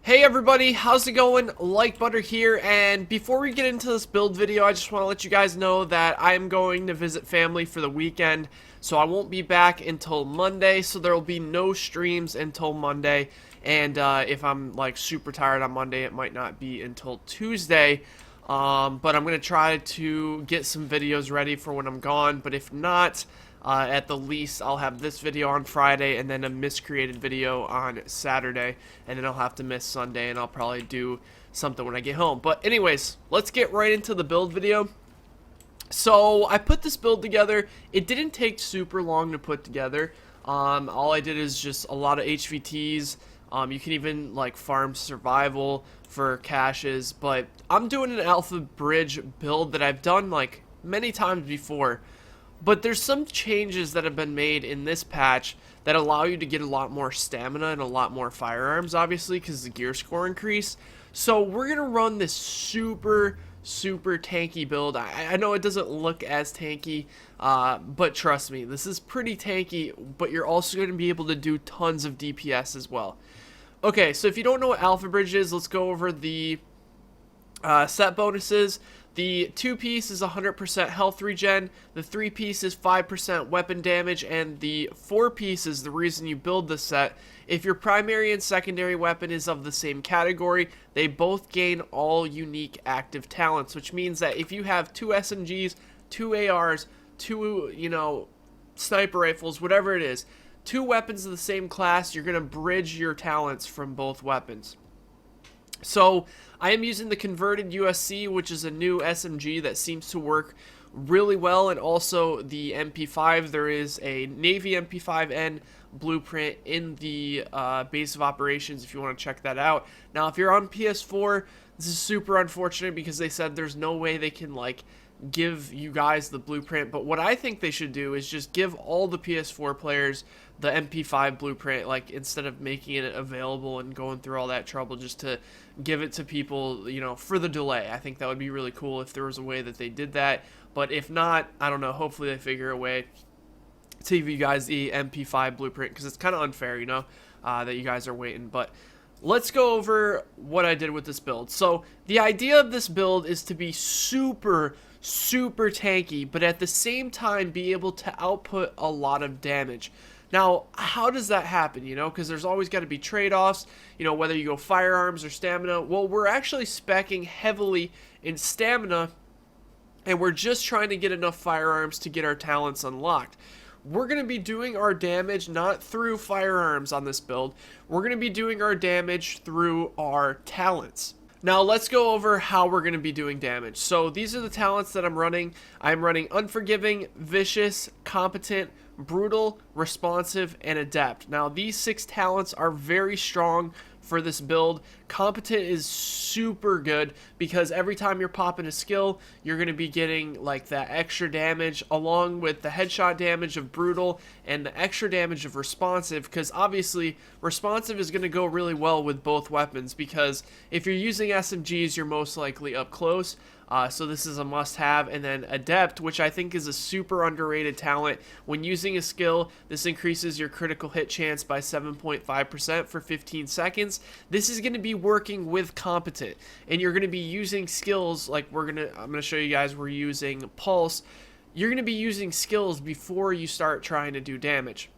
Hey everybody, how's it going? Like Butter here, and before we get into this build video, I just want to let you guys know that I'm going to visit family for the weekend, so I won't be back until Monday, so there will be no streams until Monday, and if I'm like super tired on Monday, it might not be until Tuesday, but I'm going to try to get some videos ready for when I'm gone, but if not, at the least, I'll have this video on Friday and then a miscreated video on Saturday, and then I'll have to miss Sunday, and I'll probably do something when I get home. But anyways, let's get right into the build video. So I put this build together. It didn't take super long to put together. All I did is just a lot of HVTs. You can even like farm survival for caches, but I'm doing an alpha bridge build that I've done like many times before. But there's some changes that have been made in this patch that allow you to get a lot more stamina and a lot more firearms, obviously, because the gear score increase. So we're going to run this super tanky build. I know it doesn't look as tanky, but trust me, this is pretty tanky, but you're also going to be able to do tons of DPS as well. Okay, so if you don't know what Alpha Bridge is, let's go over the set bonuses. The 2-piece is 100% health regen, the 3-piece is 5% weapon damage, and the 4-piece is the reason you build this set. If your primary and secondary weapon is of the same category, they both gain all unique active talents, which means that if you have 2 SMGs, 2 ARs, 2, sniper rifles, whatever it is, 2 weapons of the same class, you're going to bridge your talents from both weapons. So I am using the converted USC, which is a new SMG that seems to work really well, and also the MP5. There is a Navy MP5N blueprint in the base of operations if you want to check that out. Now, if you're on PS4, this is super unfortunate because they said there's no way they can like give you guys the blueprint, but what I think they should do is just give all the PS4 players the MP5 blueprint, like instead of making it available and going through all that trouble just to give it to people, for the delay. I think that would be really cool if there was a way that they did that, but if not, I don't know, hopefully they figure a way to give you guys the MP5 blueprint, because it's kind of unfair, that you guys are waiting. But let's go over what I did with this build. So the idea of this build is to be super tanky, but at the same time be able to output a lot of damage. Now, how does that happen, because there's always got to be trade-offs, whether you go firearms or stamina. Well, we're actually speccing heavily in stamina, and we're just trying to get enough firearms to get our talents unlocked. We're going to be doing our damage not through firearms on this build. We're going to be doing our damage through our talents. Now let's go over how we're going to be doing damage. So these are the talents that I'm running. I'm running Unforgiving, Vicious, Competent, Brutal, Responsive, and Adept. Now these 6 talents are very strong for this build. Competent is super good because every time you're popping a skill, you're going to be getting like that extra damage along with the headshot damage of Brutal and the extra damage of Responsive, because obviously Responsive is going to go really well with both weapons, because if you're using SMGs, you're most likely up close. So this is a must-have. And then Adept, which I think is a super underrated talent. When using a skill, this increases your critical hit chance by 7.5% for 15 seconds. This is going to be working with Competent, and you're going to be using skills like I'm going to show you guys. We're using Pulse. You're going to be using skills before you start trying to do damage.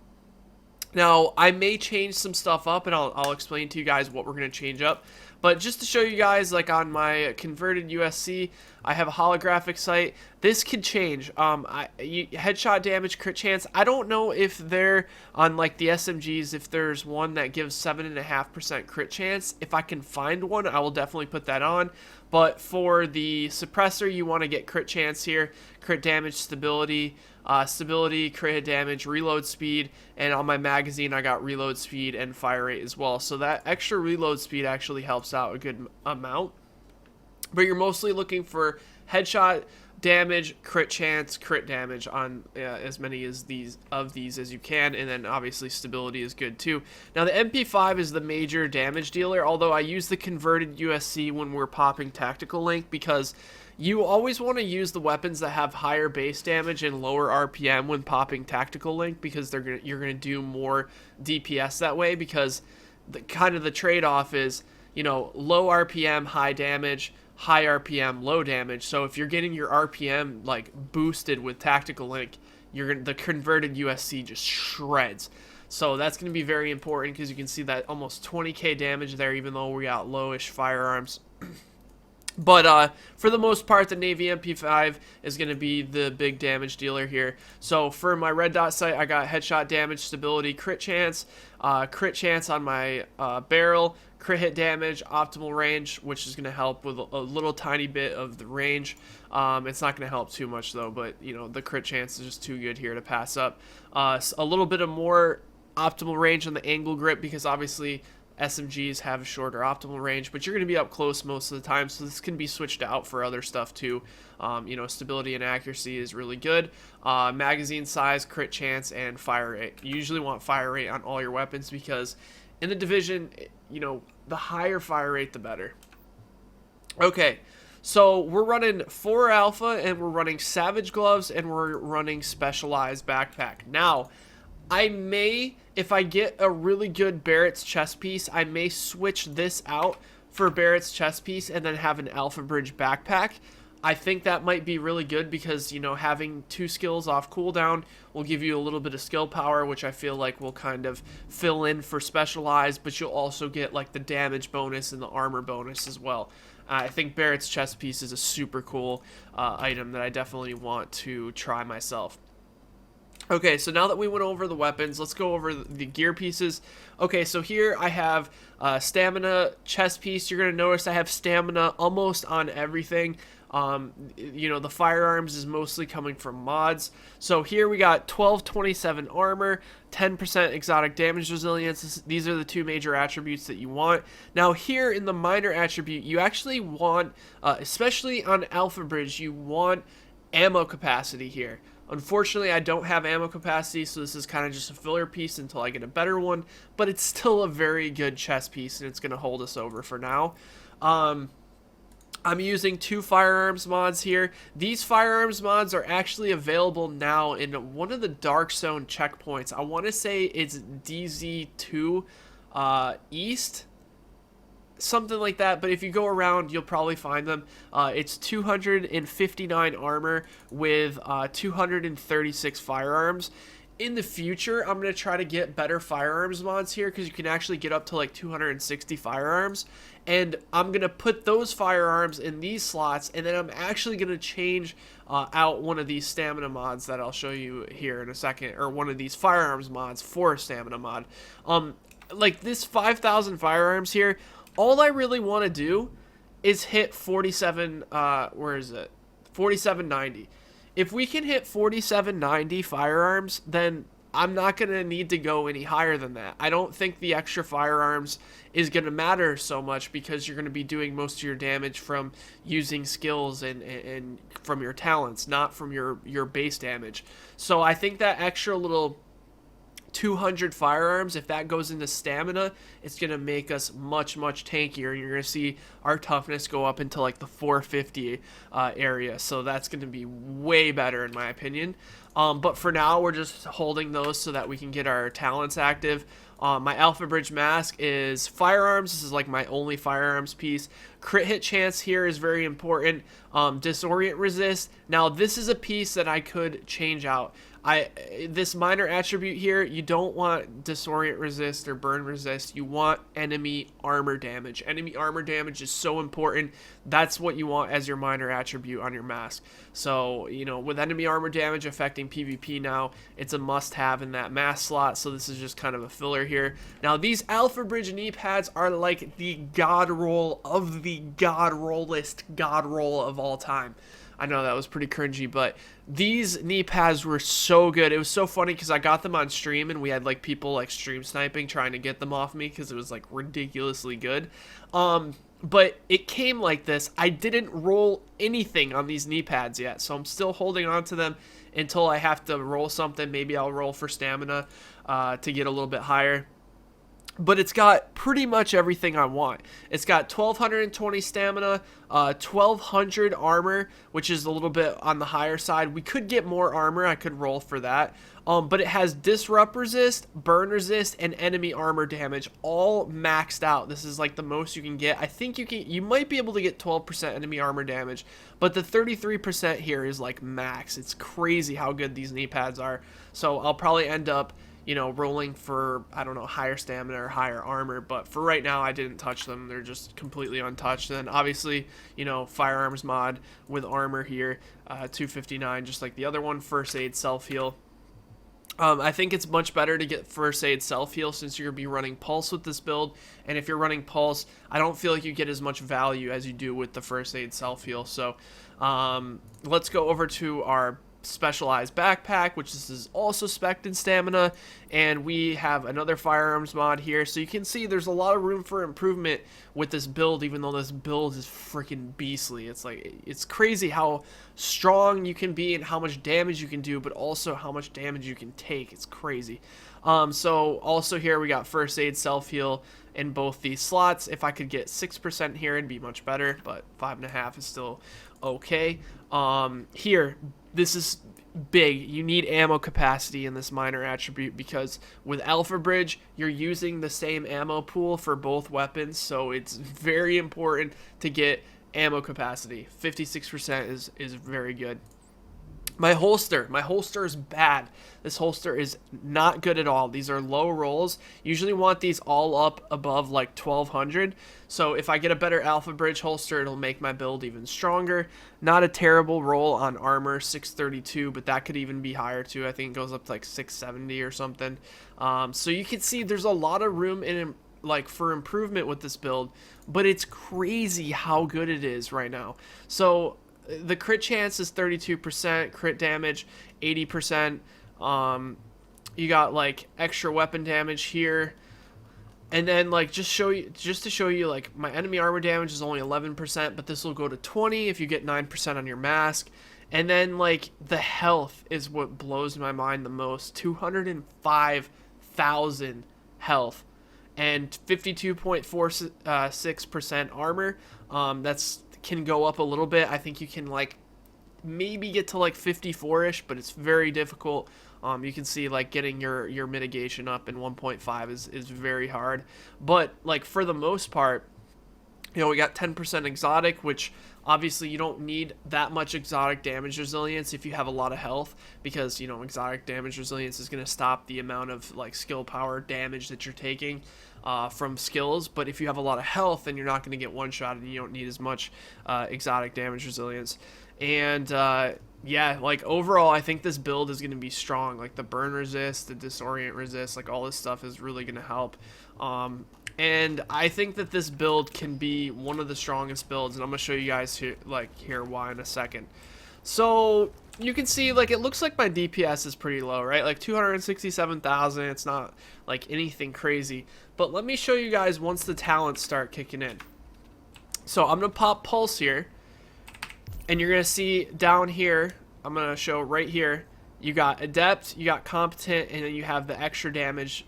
Now, I may change some stuff up, and I'll explain to you guys what we're going to change up. But just to show you guys, like on my converted USC, I have a holographic sight. This could change. Headshot damage, crit chance. I don't know if they're on like the SMGs, if there's one that gives 7.5% crit chance. If I can find one, I will definitely put that on. But for the suppressor, you want to get crit chance here, crit damage, stability, crit hit damage, reload speed, and on my magazine I got reload speed and fire rate as well. So that extra reload speed actually helps out a good amount. But you're mostly looking for headshot damage, crit chance, crit damage on as many of these as you can, and then obviously stability is good too. Now the MP5 is the major damage dealer, although I use the converted USC when we're popping Tactical Link, because you always want to use the weapons that have higher base damage and lower RPM when popping Tactical Link, because you're gonna do more DPS that way, because the trade-off is you know, low RPM, high damage, high RPM, low damage. So if you're getting your RPM like boosted with Tactical Link, the converted USC just shreds. So that's going to be very important because you can see that almost 20k damage there, even though we got lowish firearms. But for the most part, the Navy MP5 is going to be the big damage dealer here. So for my red dot sight, I got headshot damage, stability, crit chance on my barrel, crit hit damage, optimal range, which is going to help with a little tiny bit of the range. It's not going to help too much though, but you know, the crit chance is just too good here to pass up. A little bit of more optimal range on the angle grip, because obviously SMGs have a shorter optimal range, but you're going to be up close most of the time, so this can be switched out for other stuff too. You know, stability and accuracy is really good. Magazine size, crit chance, and fire rate. You usually want fire rate on all your weapons because in the Division, you know, the higher fire rate, the better. Okay, so we're running 4 alpha, and we're running Savage Gloves, and we're running Specialized Backpack. Now, I may, if I get a really good Barrett's chest piece, I may switch this out for Barrett's chest piece and then have an Alpha Bridge backpack. I think that might be really good because, you know, having 2 skills off cooldown will give you a little bit of skill power, which I feel like will kind of fill in for Specialized, but you'll also get like the damage bonus and the armor bonus as well. I think Barrett's chest piece is a super cool item that I definitely want to try myself. Okay, so now that we went over the weapons, let's go over the gear pieces. Okay, so here I have stamina chest piece. You're going to notice I have stamina almost on everything. You know, the firearms is mostly coming from mods. So here we got 1227 armor, 10% exotic damage resilience. These are the 2 major attributes that you want. Now here in the minor attribute, you actually want, especially on Alpha Bridge, you want ammo capacity here. Unfortunately, I don't have ammo capacity, so this is kind of just a filler piece until I get a better one, but it's still a very good chest piece, and it's going to hold us over for now. I'm using 2 firearms mods here. These firearms mods are actually available now in one of the Dark Zone checkpoints. I want to say it's DZ2 East, something like that, but if you go around, you'll probably find them. It's 259 armor with 236 firearms. In the future, I'm going to try to get better firearms mods here because you can actually get up to like 260 firearms, and I'm going to put those firearms in these slots, and then I'm actually going to change out one of these stamina mods that I'll show you here in a second, or one of these firearms mods for a stamina mod. Like this 5,000 firearms here, all I really want to do is hit 47, where is it? 4790. If we can hit 4790 firearms, then I'm not going to need to go any higher than that. I don't think the extra firearms is going to matter so much because you're going to be doing most of your damage from using skills and from your talents, not from your base damage. So I think that extra little 200 firearms, if that goes into stamina, it's going to make us much tankier, and you're going to see our toughness go up into like the 450 area, so that's going to be way better in my opinion. But for now, we're just holding those so that we can get our talents active. My Alpha Bridge mask is firearms. This is like my only firearms piece. Crit hit chance here is very important. Disorient resist. Now this is a piece that I could change out. This minor attribute here, you don't want disorient resist or burn resist. You want enemy armor damage. Enemy armor damage is so important. That's what you want as your minor attribute on your mask. So, you know, with enemy armor damage affecting PvP now, it's a must-have in that mask slot. So this is just kind of a filler here. Now, these Alpha Bridge knee pads are like the god roll of the god rollist god roll of all time. I know that was pretty cringy, but these knee pads were so good. It was so funny because I got them on stream and we had like people like stream sniping trying to get them off me because it was like ridiculously good. But it came like this. I didn't roll anything on these knee pads yet, so I'm still holding on to them until I have to roll something. Maybe I'll roll for stamina to get a little bit higher. but it's got pretty much everything I want. It's got 1220 stamina, 1200 armor, which is a little bit on the higher side. We could get more armor, I could roll for that. But it has disrupt resist, burn resist, and enemy armor damage all maxed out. This is like the most you can get. I think you might be able to get 12% enemy armor damage, but the 33% here is like max. It's crazy how good these knee pads are. So I'll probably end up, you know, rolling for, I don't know, higher stamina or higher armor, but for right now I didn't touch them. They're just completely untouched. And then obviously, you know, firearms mod with armor here, 259, just like the other one. First aid, self heal. I think it's much better to get first aid self heal since you're going to be running pulse with this build. And if you're running pulse, I don't feel like you get as much value as you do with the first aid self heal. So let's go over to our specialized backpack, which is also spec'd in stamina, and we have another firearms mod here. So you can see there's a lot of room for improvement with this build, even though this build is freaking beastly. It's like, it's crazy how strong you can be and how much damage you can do, but also how much damage you can take. It's crazy. So also here we got first aid, self heal in both these slots. If I could get 6% here, it'd be much better, but 5.5 is still okay. Here, this is big. You need ammo capacity in this minor attribute because with Alpha Bridge, you're using the same ammo pool for both weapons, so it's very important to get ammo capacity. 56% is very good. My holster is bad. This holster is not good at all. These are low rolls. Usually want these all up above like 1200. So if I get a better Alpha Bridge holster, it'll make my build even stronger. Not a terrible roll on armor, 632, but that could even be higher too. I think it goes up to like 670 or something. So you can see there's a lot of room in like for improvement with this build, but it's crazy how good it is right now. So the crit chance is 32%, crit damage 80%. You got like extra weapon damage here, and then like just to show you like my enemy armor damage is only 11%, but this will go to 20 if you get 9% on your mask. And then like the health is what blows my mind the most. 205,000 health and 52.46% armor. That's can go up a little bit. I think you can like maybe get to like 54ish, but it's very difficult. You can see like getting your mitigation up in 1.5 is very hard, but like for the most part, you know, we got 10% exotic, which obviously you don't need that much exotic damage resilience if you have a lot of health, because, you know, exotic damage resilience is going to stop the amount of like skill power damage that you're taking from skills. But if you have a lot of health, then you're not going to get one shot and you don't need as much exotic damage resilience. And yeah, like overall, I think this build is going to be strong. Like the burn resist, the disorient resist, like all this stuff is really going to help. And I think that this build can be one of the strongest builds, and I'm going to show you guys here why in a second. So you can see like it looks like my DPS is pretty low, right? Like 267,000. It's not like anything crazy. But let me show you guys once the talents start kicking in. So I'm going to pop Pulse here, and you're going to see down here, I'm going to show right here, you got Adept, you got Competent, and then you have the extra damage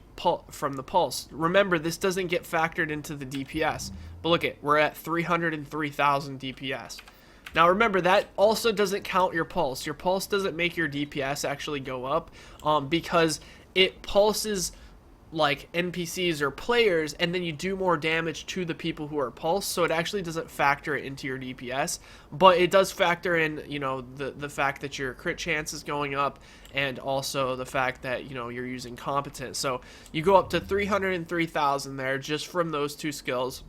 from the Pulse. Remember, this doesn't get factored into the DPS, but look we're at 303,000 DPS. Now remember, that also doesn't count your Pulse. Your Pulse doesn't make your DPS actually go up, because it pulses like NPCs or players, and then you do more damage to the people who are pulsed, so it actually doesn't factor it into your DPS, but it does factor in, you know, the fact that your crit chance is going up, and also the fact that, you know, you're using Competent. So you go up to 303,000 there just from those two skills.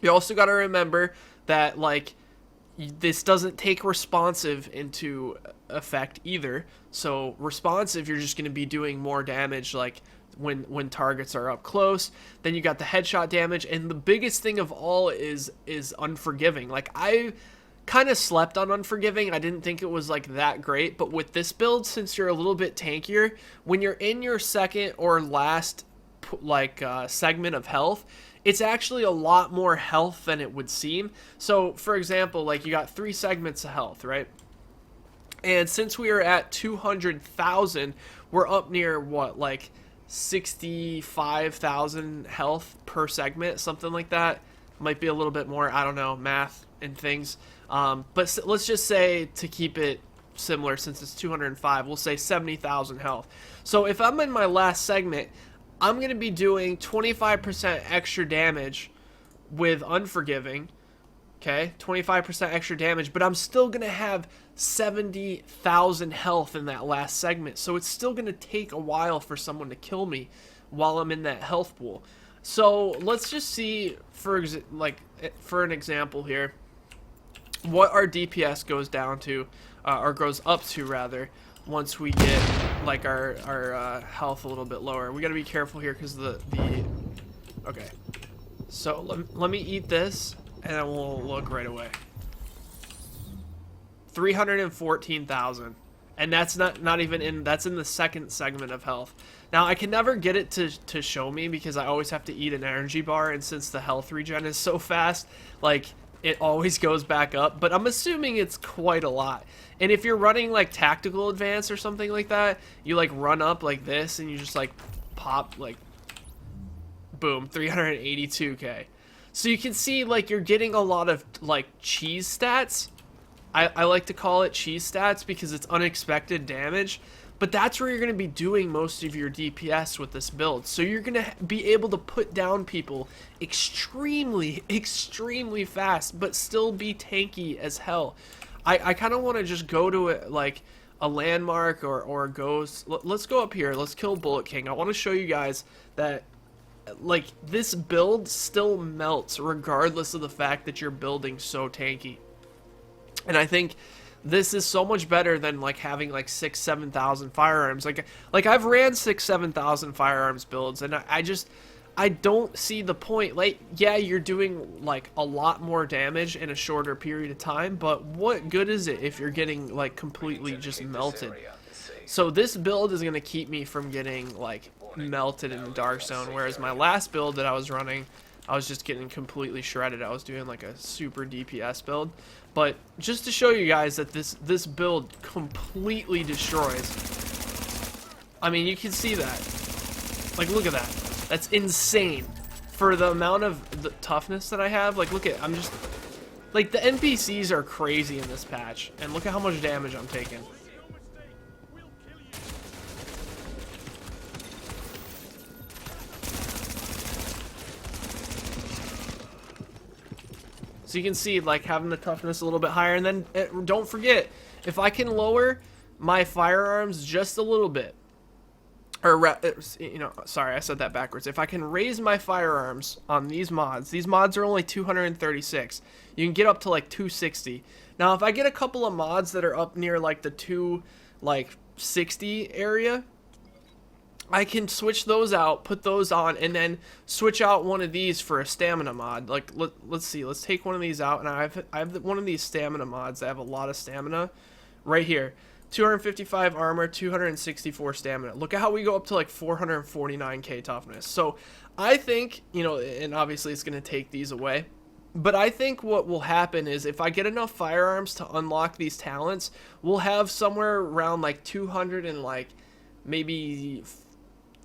You also got to remember that like this doesn't take responsive into effect either. So responsive, you're just going to be doing more damage like when targets are up close. Then you got the headshot damage, and the biggest thing of all is unforgiving. Like I kind of slept on unforgiving. I didn't think it was like that great, but with this build, since you're a little bit tankier, when you're in your second or last like segment of health, it's actually a lot more health than it would seem. So for example, like you got 3 segments of health, right? And since we are at 200,000, we're up near what, like 65,000 health per segment, something like that. Might be a little bit more, I don't know, math and things. But let's just say, to keep it similar, since it's 205, we'll say 70,000 health. So if I'm in my last segment, I'm going to be doing 25% extra damage with Unforgiving. Okay, 25% extra damage, but I'm still going to have 70,000 health in that last segment. So it's still going to take a while for someone to kill me while I'm in that health pool. So let's just see, for an example here, what our DPS goes down to, or goes up to rather, once we get like our health a little bit lower. We got to be careful here because okay. So let me eat this, and then we'll look right away. 314,000, and that's not even in. That's in the second segment of health. Now I can never get it to show me because I always have to eat an energy bar, and since the health regen is so fast, like, it always goes back up. But I'm assuming it's quite a lot. And if you're running like tactical advance or something like that, you like run up like this, and you just like pop, like, boom, 382k. So you can see, like, you're getting a lot of like cheese stats. I like to call it cheese stats because it's unexpected damage, but that's where you're going to be doing most of your DPS with this build. So you're going to be able to put down people extremely fast, but still be tanky as hell. I kind of want to just go to it like a landmark or go. Let's go up here. Let's kill Bullet King. I want to show you guys that, like, this build still melts regardless of the fact that you're building so tanky. And I think this is so much better than like having like 6,000-7,000 firearms. Like I've ran 6,000-7,000 firearms builds, and I don't see the point. Like, yeah, you're doing like a lot more damage in a shorter period of time, but what good is it if you're getting like completely just melted? So this build is gonna keep me from getting like melted in the dark zone, whereas my last build that I was running, I was just getting completely shredded. I was doing like a super DPS build. But just to show you guys that this build completely destroys. I mean, you can see that. Like, look at that. That's insane. For the amount of the toughness that I have, like, look at, I'm just, like, the NPCs are crazy in this patch. And look at how much damage I'm taking. So you can see, like, having the toughness a little bit higher. And then don't forget, if I can lower my firearms just a little bit, or, you know, sorry, I said that backwards. If I can raise my firearms on these mods are only 236. You can get up to like 260. Now, if I get a couple of mods that are up near like the 260 area, I can switch those out, put those on, and then switch out one of these for a stamina mod. Like, let's see. Let's take one of these out, and I have one of these stamina mods that have a lot of stamina right here. 255 armor, 264 stamina. Look at how we go up to like 449k toughness. So I think, you know, and obviously it's going to take these away, but I think what will happen is if I get enough firearms to unlock these talents, we'll have somewhere around like 200 and like maybe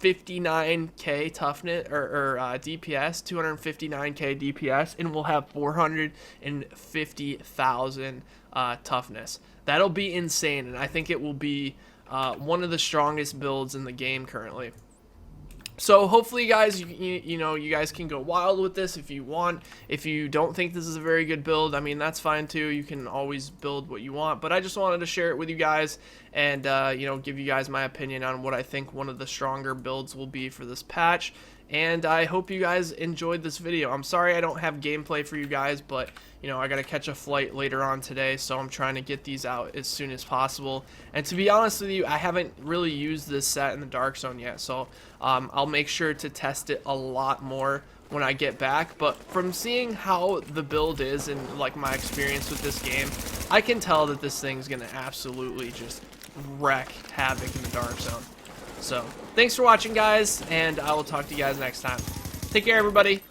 59k toughness or DPS, 259k DPS, and we'll have 450,000 toughness. That'll be insane, and I think it will be one of the strongest builds in the game currently. So hopefully, guys, you know, you guys can go wild with this if you want. If you don't think this is a very good build, I mean, that's fine too. You can always build what you want. But I just wanted to share it with you guys and, you know, give you guys my opinion on what I think one of the stronger builds will be for this patch. And I hope you guys enjoyed this video. I'm sorry I don't have gameplay for you guys, but, you know, I got to catch a flight later on today, so I'm trying to get these out as soon as possible. And to be honest with you, I haven't really used this set in the Dark Zone yet, so I'll make sure to test it a lot more when I get back. But from seeing how the build is and, like, my experience with this game, I can tell that this thing's going to absolutely just wreak havoc in the Dark Zone. So, thanks for watching, guys, and I will talk to you guys next time. Take care, everybody.